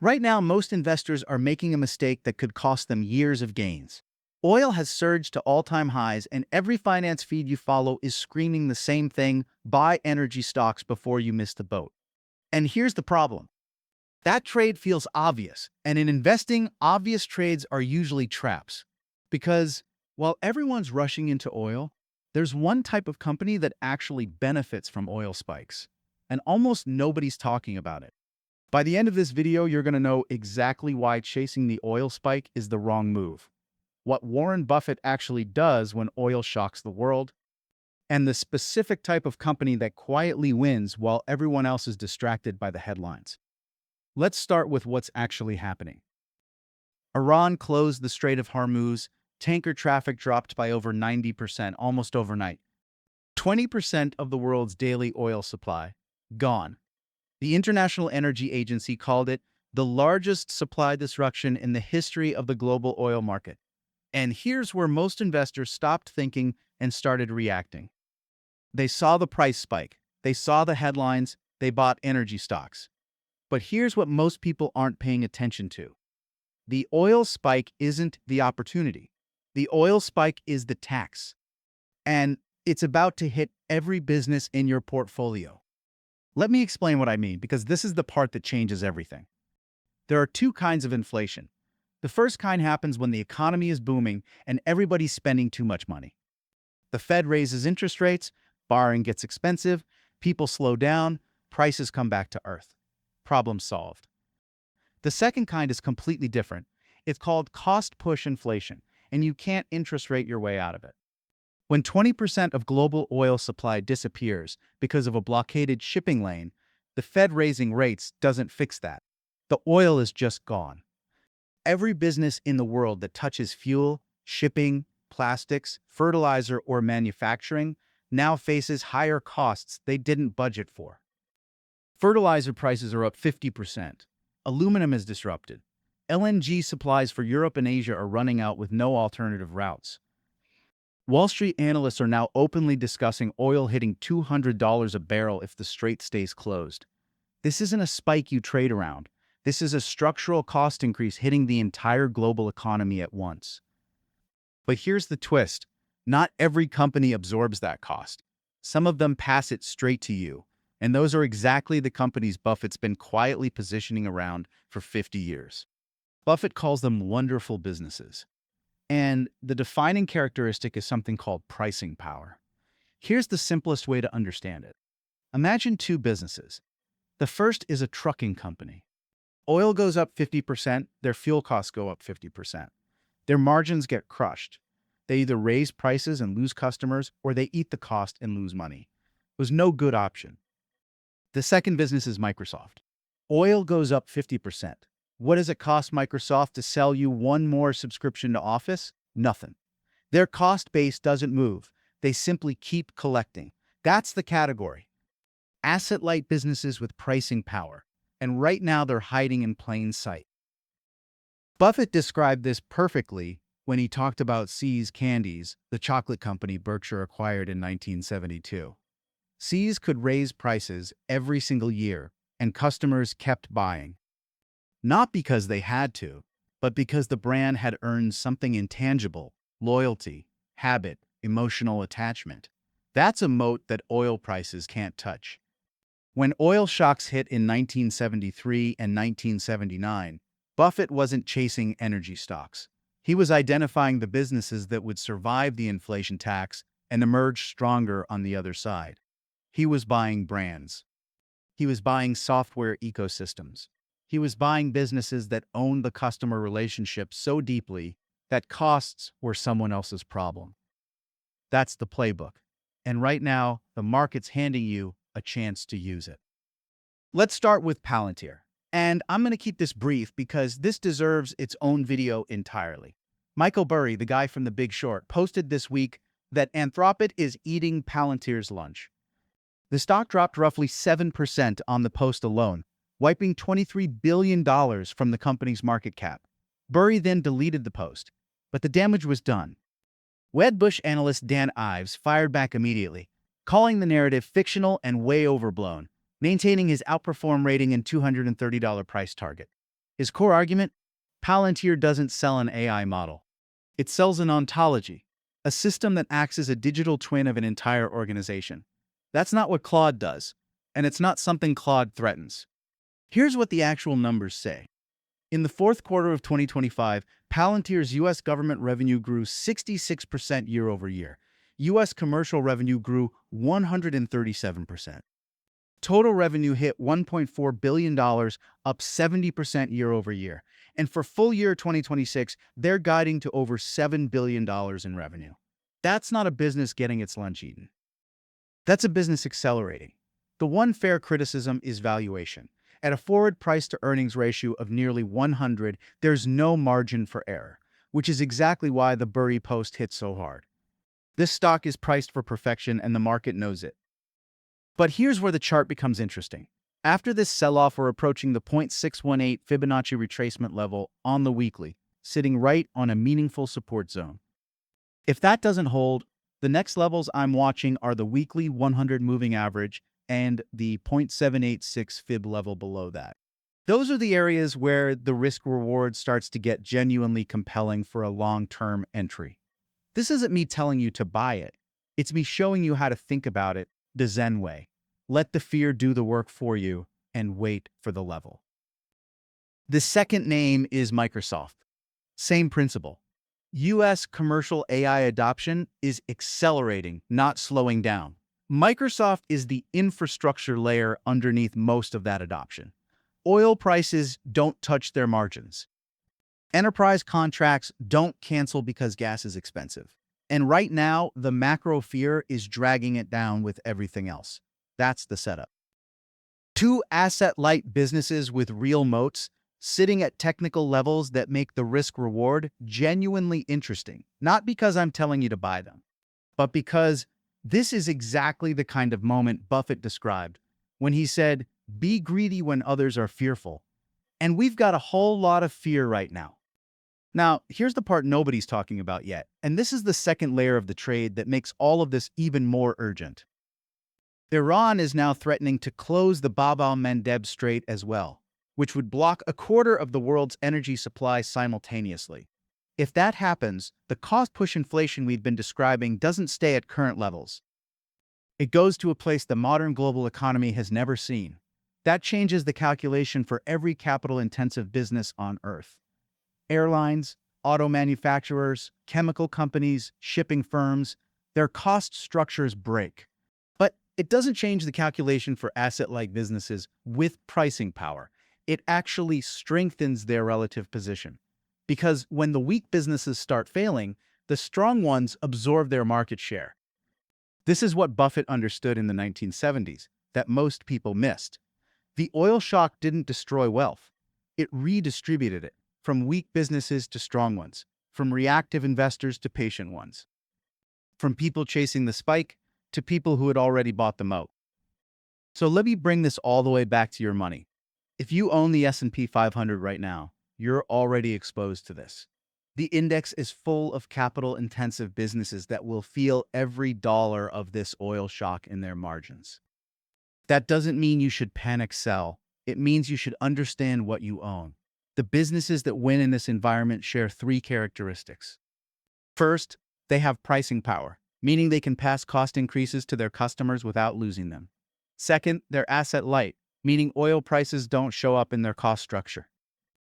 Right now, most investors are making a mistake that could cost them years of gains. Oil has surged to all-time highs, and every finance feed you follow is screaming the same thing: buy energy stocks before you miss the boat. And here's the problem. That trade feels obvious, and in investing, obvious trades are usually traps. Because while everyone's rushing into oil, there's one type of company that actually benefits from oil spikes, and almost nobody's talking about it. By the end of this video, you're going to know exactly why chasing the oil spike is the wrong move, what Warren Buffett actually does when oil shocks the world, and the specific type of company that quietly wins while everyone else is distracted by the headlines. Let's start with what's actually happening. Iran closed the Strait of Hormuz. Tanker traffic dropped by over 90% almost overnight. 20% of the world's daily oil supply gone. The International Energy Agency called it the largest supply disruption in the history of the global oil market. And here's where most investors stopped thinking and started reacting. They saw the price spike, they saw the headlines, they bought energy stocks. But here's what most people aren't paying attention to. The oil spike isn't the opportunity. The oil spike is the tax. And it's about to hit every business in your portfolio. Let me explain what I mean, because this is the part that changes everything. There are two kinds of inflation. The first kind happens when the economy is booming and everybody's spending too much money. The Fed raises interest rates, borrowing gets expensive, people slow down, prices come back to earth. Problem solved. The second kind is completely different. It's called cost-push inflation, and you can't interest rate your way out of it. When 20% of global oil supply disappears because of a blockaded shipping lane, the Fed raising rates doesn't fix that. The oil is just gone. Every business in the world that touches fuel, shipping, plastics, fertilizer, or manufacturing now faces higher costs they didn't budget for. Fertilizer prices are up 50%. Aluminum is disrupted. LNG supplies for Europe and Asia are running out with no alternative routes. Wall Street analysts are now openly discussing oil hitting $200 a barrel if the strait stays closed. This isn't a spike you trade around. This is a structural cost increase hitting the entire global economy at once. But here's the twist. Not every company absorbs that cost. Some of them pass it straight to you. And those are exactly the companies Buffett's been quietly positioning around for 50 years. Buffett calls them wonderful businesses. And the defining characteristic is something called pricing power. Here's the simplest way to understand it. Imagine two businesses. The first is a trucking company. Oil goes up 50%, their fuel costs go up 50%. Their margins get crushed. They either raise prices and lose customers, or they eat the cost and lose money. It was no good option. The second business is Microsoft. Oil goes up 50%. What does it cost Microsoft to sell you one more subscription to Office? Nothing. Their cost base doesn't move. They simply keep collecting. That's the category. Asset-light businesses with pricing power. And right now they're hiding in plain sight. Buffett described this perfectly when he talked about See's Candies, the chocolate company Berkshire acquired in 1972. See's could raise prices every single year, and customers kept buying. Not because they had to, but because the brand had earned something intangible: loyalty, habit, emotional attachment. That's a moat that oil prices can't touch. When oil shocks hit in 1973 and 1979, Buffett wasn't chasing energy stocks. He was identifying the businesses that would survive the inflation tax and emerge stronger on the other side. He was buying brands. He was buying software ecosystems. He was buying businesses that owned the customer relationship so deeply that costs were someone else's problem. That's the playbook. And right now, the market's handing you a chance to use it. Let's start with Palantir. And I'm going to keep this brief because this deserves its own video entirely. Michael Burry, the guy from The Big Short, posted this week that Anthropic is eating Palantir's lunch. The stock dropped roughly 7% on the post alone, wiping $23 billion from the company's market cap. Burry then deleted the post, but the damage was done. Wedbush analyst Dan Ives fired back immediately, calling the narrative fictional and way overblown, maintaining his outperform rating and $230 price target. His core argument? Palantir doesn't sell an AI model. It sells an ontology, a system that acts as a digital twin of an entire organization. That's not what Claude does, and it's not something Claude threatens. Here's what the actual numbers say. In the fourth quarter of 2025, Palantir's U.S. government revenue grew 66% year over year. U.S. commercial revenue grew 137%. Total revenue hit $1.4 billion, up 70% year over year. And for full year 2026, they're guiding to over $7 billion in revenue. That's not a business getting its lunch eaten. That's a business accelerating. The one fair criticism is valuation. At a forward price-to-earnings ratio of nearly 100, there's no margin for error, which is exactly why the Burry post hit so hard. This stock is priced for perfection and the market knows it. But here's where the chart becomes interesting. After this sell-off, we're approaching the 0.618 Fibonacci retracement level on the weekly, sitting right on a meaningful support zone. If that doesn't hold, the next levels I'm watching are the weekly 100 moving average and the 0.786 fib level below that. Those are the areas where the risk-reward starts to get genuinely compelling for a long-term entry. This isn't me telling you to buy it. It's me showing you how to think about it the Zen way. Let the fear do the work for you and wait for the level. The second name is Microsoft. Same principle. U.S. commercial AI adoption is accelerating, not slowing down. Microsoft is the infrastructure layer underneath most of that adoption. Oil prices don't touch their margins. Enterprise contracts don't cancel because gas is expensive. And right now, the macro fear is dragging it down with everything else. That's the setup. Two asset-light businesses with real moats, sitting at technical levels that make the risk-reward genuinely interesting. Not because I'm telling you to buy them, but because this is exactly the kind of moment Buffett described when he said, "Be greedy when others are fearful." And we've got a whole lot of fear right now. Now, here's the part nobody's talking about yet, and this is the second layer of the trade that makes all of this even more urgent. Iran is now threatening to close the Bab al-Mandeb Strait as well, which would block a quarter of the world's energy supply simultaneously. If that happens, the cost-push inflation we've been describing doesn't stay at current levels. It goes to a place the modern global economy has never seen. That changes the calculation for every capital-intensive business on Earth. Airlines, auto manufacturers, chemical companies, shipping firms, their cost structures break. But it doesn't change the calculation for asset-like businesses with pricing power. It actually strengthens their relative position. Because when the weak businesses start failing, the strong ones absorb their market share. This is what Buffett understood in the 1970s, that most people missed. The oil shock didn't destroy wealth. It redistributed it, from weak businesses to strong ones, from reactive investors to patient ones, from people chasing the spike to people who had already bought the moat. So let me bring this all the way back to your money. If you own the S&P 500 right now, you're already exposed to this. The index is full of capital-intensive businesses that will feel every dollar of this oil shock in their margins. That doesn't mean you should panic sell. It means you should understand what you own. The businesses that win in this environment share three characteristics. First, they have pricing power, meaning they can pass cost increases to their customers without losing them. Second, they're asset light, meaning oil prices don't show up in their cost structure.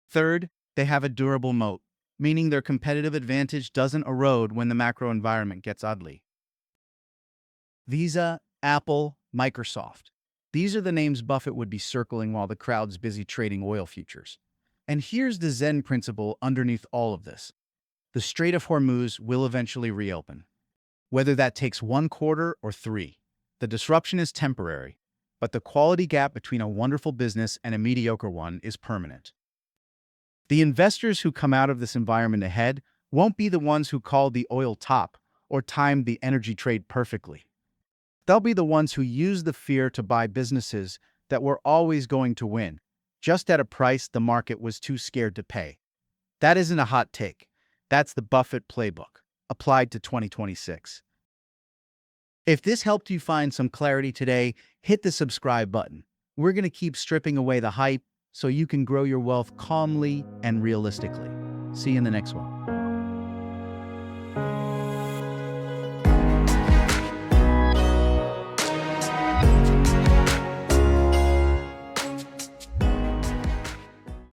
Third, they have a durable moat, meaning their competitive advantage doesn't erode when the macro environment gets ugly. Visa, Apple, Microsoft. These are the names Buffett would be circling while the crowd's busy trading oil futures. And here's the Zen principle underneath all of this. The Strait of Hormuz will eventually reopen. Whether that takes 1 quarter or 3, the disruption is temporary, but the quality gap between a wonderful business and a mediocre one is permanent. The investors who come out of this environment ahead won't be the ones who called the oil top or timed the energy trade perfectly. They'll be the ones who use the fear to buy businesses that were always going to win, just at a price the market was too scared to pay. That isn't a hot take. That's the Buffett playbook, applied to 2026. If this helped you find some clarity today, hit the subscribe button. We're going to keep stripping away the hype, so you can grow your wealth calmly and realistically. See you in the next one.